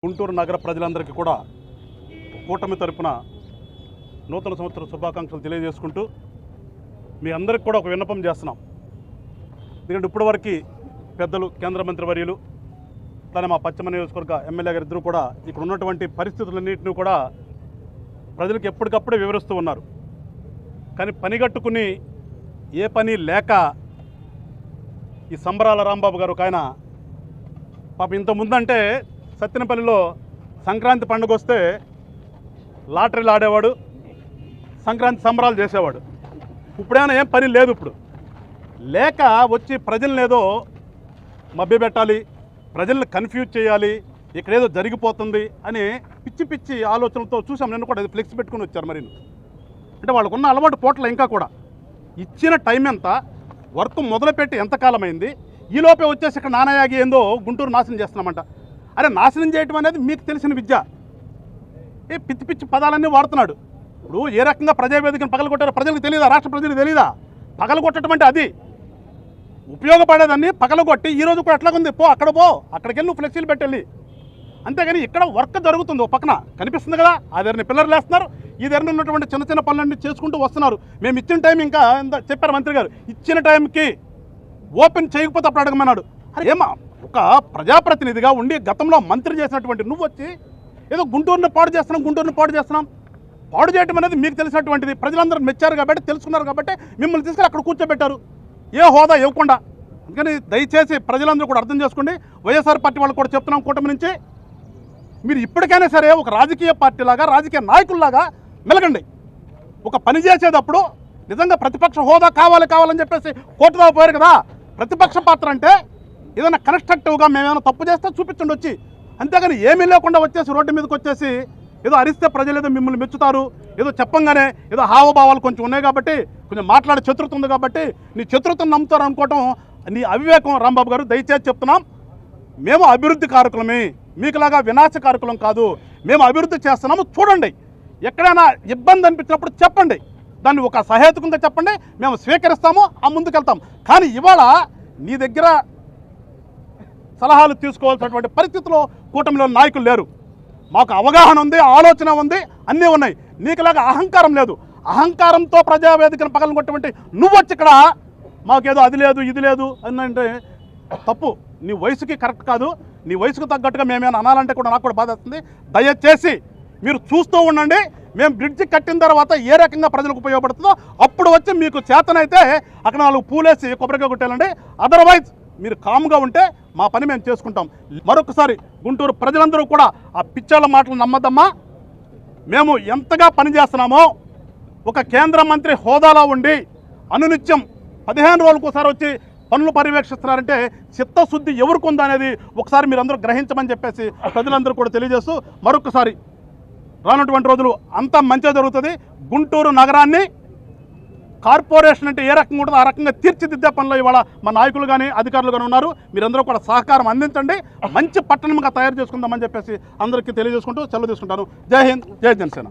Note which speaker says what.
Speaker 1: గుంటూరు నగర ప్రజలందరికీ కూడా కూటమి తరపున నూతన సంవత్సర శుభాకాంక్షలు తెలియజేసుకుంటూ మీ అందరికీ కూడా ఒక విన్నపం చేస్తున్నాం. ఎందుకంటే ఇప్పటివరకు పెద్దలు కేంద్ర మంత్రి వర్యులు అలానే మా పశ్చిమ నియోజకవర్గ ఎమ్మెల్యే గారు ఇద్దరు కూడా ఇక్కడ ఉన్నటువంటి పరిస్థితులన్నింటినీ కూడా ప్రజలకు ఎప్పటికప్పుడే వివరిస్తూ ఉన్నారు. కానీ పనిగట్టుకుని ఏ పని లేక ఈ సంబరాల రాంబాబు గారు ఒక ఆయన పాపం ఇంతకుముందంటే సత్తెనపల్లిలో సంక్రాంతి పండుగ వస్తే లాటరీలు ఆడేవాడు, సంక్రాంతి సంబరాలు చేసేవాడు. ఇప్పుడేమైనా ఏం పని లేదు, ఇప్పుడు లేక వచ్చి ప్రజల్ని ఏదో మభ్యపెట్టాలి, ప్రజల్ని కన్ఫ్యూజ్ చేయాలి, ఇక్కడేదో జరిగిపోతుంది అని పిచ్చి పిచ్చి ఆలోచనలతో చూసాం. నిన్న కూడా అది ఫ్లెక్స్ పెట్టుకుని వచ్చారు. మరి అంటే వాళ్ళకున్న అలవాటు పోట్ల ఇంకా కూడా ఇచ్చిన టైం ఎంత, వర్క్ మొదలుపెట్టి ఎంతకాలమైంది, ఈలోపే వచ్చేసి ఇక్కడ నానయాగి ఏందో గుంటూరు నాశనం చేస్తున్నామంట. అరే నాశనం చేయటం అనేది మీకు తెలిసిన విద్య. పిచ్చి పిచ్చి పదాలన్నీ వాడుతున్నాడు. ఇప్పుడు ఏ రకంగా ప్రజావేదికను పగలగొట్టారో ప్రజలకు తెలియదా, రాష్ట్ర ప్రజలకు తెలియదా? పగలగొట్టడం అంటే అది ఉపయోగపడేదాన్ని పగలగొట్టి ఈరోజు కూడా ఎట్లాగుంది, పో అక్కడ పో, అక్కడికి వెళ్ళి నువ్వు ఫ్లెక్సీలు పెట్టెళ్ళి. అంతేగాని ఇక్కడ వర్క్ జరుగుతుంది, ఒక పక్కన కనిపిస్తుంది కదా, ఆ దగ్గరని పిల్లర్లు వేస్తున్నారు, ఈ దగ్గర ఉన్నటువంటి చిన్న చిన్న పనులన్నీ చేసుకుంటూ వస్తున్నారు. మేము ఇచ్చిన టైం ఇంకా చెప్పారు మంత్రి గారు, ఇచ్చిన టైంకి ఓపెన్ చేయకపోతే అప్పుడు అడగమన్నాడు. ఏమా ఒక ప్రజాప్రతినిధిగా ఉండి గతంలో మంత్రి చేసినటువంటి నువ్వు వచ్చి ఏదో గుంటూరుని పాడు చేస్తున్నాం. పాడు చేయడం అనేది మీకు తెలిసినటువంటిది. ప్రజలందరూ మెచ్చారు కాబట్టి, తెలుసుకున్నారు కాబట్టి మిమ్మల్ని తీసుకెళ్ళి అక్కడ కూర్చోబెట్టారు, ఏ హోదా ఇవ్వకుండా. అందుకని దయచేసి ప్రజలందరూ కూడా అర్థం చేసుకోండి. వైఎస్ఆర్ పార్టీ వాళ్ళు కూడా చెప్తున్నాం, కూటమి నుంచి మీరు ఇప్పటికైనా సరే ఒక రాజకీయ పార్టీలాగా, రాజకీయ నాయకుల్లాగా మెలగండి. ఒక పని చేసేటప్పుడు నిజంగా ప్రతిపక్ష హోదా కావాలని చెప్పేసి కోర్టు దాకా పోయారు కదా. ప్రతిపక్ష పాత్ర అంటే ఏదైనా కన్స్ట్రక్టివ్గా మేమేమైనా తప్పు చేస్తే చూపించండి వచ్చి, అంతేగాని ఏమీ లేకుండా వచ్చేసి రోడ్డు మీదకి వచ్చేసి ఏదో అరిస్తే ప్రజలు ఏదో మిమ్మల్ని మెచ్చుతారు, ఏదో చెప్పంగానే ఏదో హావభావాలు కొంచెం ఉన్నాయి కాబట్టి, కొంచెం మాట్లాడే చతురత ఉంది కాబట్టి నీ చతురతను నమ్ముతారు అనుకోవటం నీ అవివేకం. రాంబాబు గారు దయచేసి చెప్తున్నాం, మేము అభివృద్ధి కారకులమే, మీకులాగా వినాశకారకులం కాదు. మేము అభివృద్ధి చేస్తున్నాము, చూడండి. ఎక్కడైనా ఇబ్బంది అనిపించినప్పుడు చెప్పండి, దాన్ని ఒక సహేతుకంగా చెప్పండి, మేము స్వీకరిస్తాము, ఆ ముందుకెళ్తాం. కానీ ఇవాళ నీ దగ్గర సలహాలు తీసుకోవాల్సినటువంటి పరిస్థితిలో కూటమిలో నాయకులు లేరు. మాకు అవగాహన ఉంది, ఆలోచన ఉంది, అన్నీ ఉన్నాయి. నీకులాగా అహంకారం లేదు. అహంకారంతో ప్రజావేదికను పగలగొట్టేటువంటి నువ్వు వచ్చి ఇక్కడ మాకేదో అది లేదు ఇది లేదు అని అంటే తప్పు. నీ వయసుకి కరెక్ట్ కాదు. నీ వయసుకు తగ్గట్టుగా మేమేమైనా అనాలంటే కూడా నాకు కూడా బాధ వస్తుంది. దయచేసి మీరు చూస్తూ ఉండండి. మేము బ్రిడ్జి కట్టిన తర్వాత ఏ రకంగా ప్రజలకు ఉపయోగపడుతుందో అప్పుడు వచ్చి మీకు చేతనైతే అక్కడ 4 పూలేసి కొబ్బరికాయ కొట్టాలండి. అదర్వైజ్ మీరు కామ్గా ఉంటే మా పని మేము చేసుకుంటాం. మరొకసారి గుంటూరు ప్రజలందరూ కూడా ఆ పిచ్చాళ్ళ మాటలు నమ్మద్దమ్మా. మేము ఎంతగా పనిచేస్తున్నామో, ఒక కేంద్ర మంత్రి హోదాలో ఉండి అనునిత్యం 15 రోజులకు ఒకసారి వచ్చి పనులు పర్యవేక్షిస్తున్నారంటే చిత్తశుద్ధి ఎవరికి ఉందా అనేది ఒకసారి మీరందరూ గ్రహించమని చెప్పేసి ప్రజలందరూ కూడా తెలియజేస్తూ మరొకసారి రానటువంటి రోజులు అంతా మంచిగా జరుగుతుంది. గుంటూరు నగరాన్ని కార్పొరేషన్ అంటే ఏ రకంగా ఉంటుందో ఆ రకంగా తీర్చిదిద్దే పనిలో ఇవాళ మా నాయకులు కానీ అధికారులు కానీ ఉన్నారు. మీరందరూ కూడా సహకారం అందించండి, మంచి పట్టణంగా తయారు చేసుకుందామని చెప్పేసి అందరికీ తెలియజేసుకుంటూ సెలవు తీసుకుంటాను. జై హింద్, జై జనసేన.